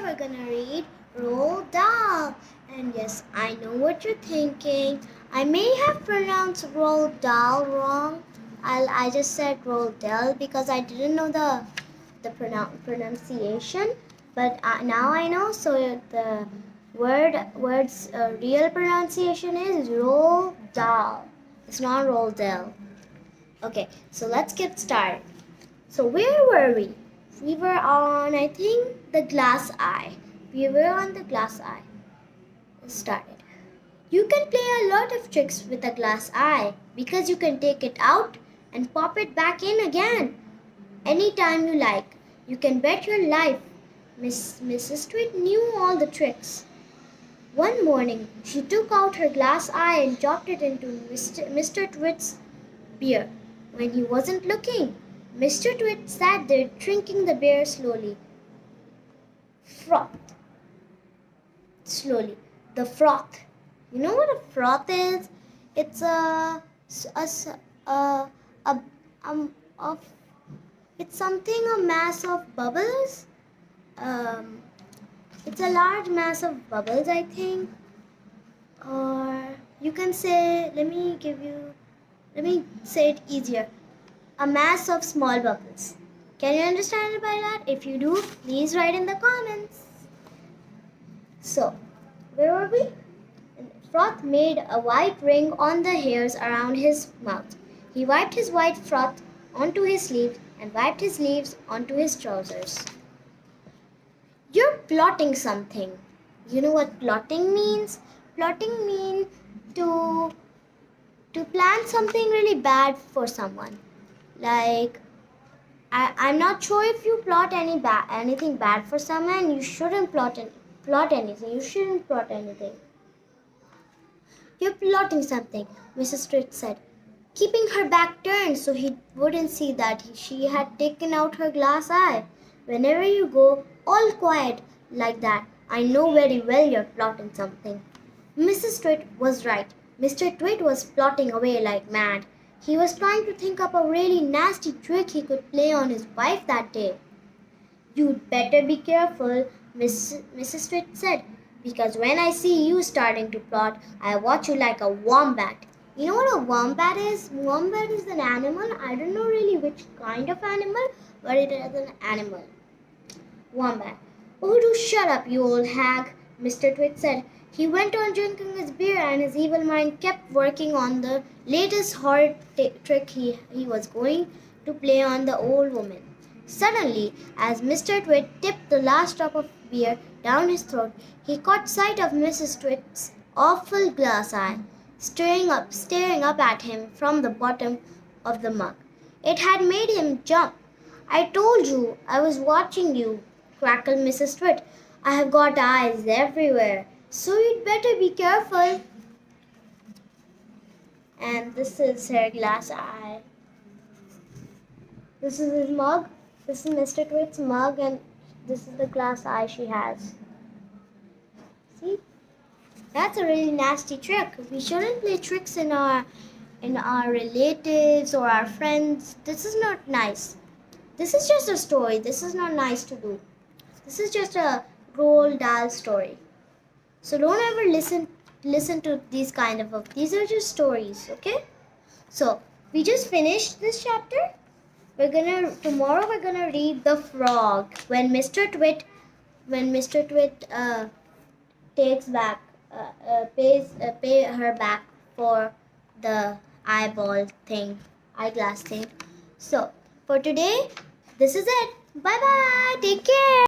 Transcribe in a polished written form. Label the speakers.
Speaker 1: today we're gonna read Roald Dahl. And yes, I know what you're thinking. I may have pronounced Roald Dahl wrong. I just said Roald Dahl because I didn't know the pronunciation. But now I know. So the word's real pronunciation is Roald Dahl. It's not Roald Dahl. Okay, so let's get started. So where were we? We were on, I think, the glass eye. We were on the glass eye. Let's start it. You can play a lot of tricks with a glass eye because you can take it out and pop it back in again anytime you like. You can bet your life Mrs. Twit knew all the tricks. One morning, she took out her glass eye and dropped it into Mr. Twit's beer. When he wasn't looking, Mr. Twit sat there drinking the beer slowly. Froth. Slowly. The froth. You know what a froth is? It's it's something, a mass of bubbles. It's a large mass of bubbles, I think. Or you can say, let me say it easier. A mass of small bubbles. Can you understand it by that? If you do, please write in the comments. So, where were we? Froth made a white ring on the hairs around his mouth. He wiped his white froth onto his sleeves and wiped his sleeves onto his trousers. You're plotting something. You know what plotting means? Plotting means to plan something really bad for someone. Like, I'm not sure if you plot anything bad for someone. You shouldn't plot anything. You shouldn't plot anything. You're plotting something, Mrs. Twit said, keeping her back turned so he wouldn't see that she had taken out her glass eye. Whenever you go all quiet like that, I know very well you're plotting something. Mrs. Twit was right. Mr. Twit was plotting away like mad. He was trying to think up a really nasty trick he could play on his wife that day. You'd better be careful, Mrs. Twit said, because when I see you starting to plot, I watch you like a wombat. You know what a wombat is? Wombat is an animal. I don't know really which kind of animal, but it is an animal. Wombat. Oh, do shut up, you old hag, Mr. Twit said. He went on drinking his beer and his evil mind kept working on the latest horrid trick he was going to play on the old woman. Suddenly, as Mr. Twit tipped the last drop of beer down his throat, he caught sight of Mrs. Twit's awful glass eye, staring up at him from the bottom of the mug. It had made him jump. I told you I was watching you, crackled Mrs. Twit. I have got eyes everywhere. So you'd better be careful. And this is her glass eye. This is his mug. This is Mr. Twit's mug, and this is the glass eye she has. See? That's a really nasty trick. We shouldn't play tricks in our relatives or our friends. This is not nice. This is just a story. This is not nice to do. This is just a Roald Dahl story. So don't ever listen to these kind of books. These are just stories, okay? So we just finished this chapter. Tomorrow we're gonna read The Frog. When Mr. Twit takes back pay her back for the eyeglass thing. So for today, this is it. Bye bye. Take care.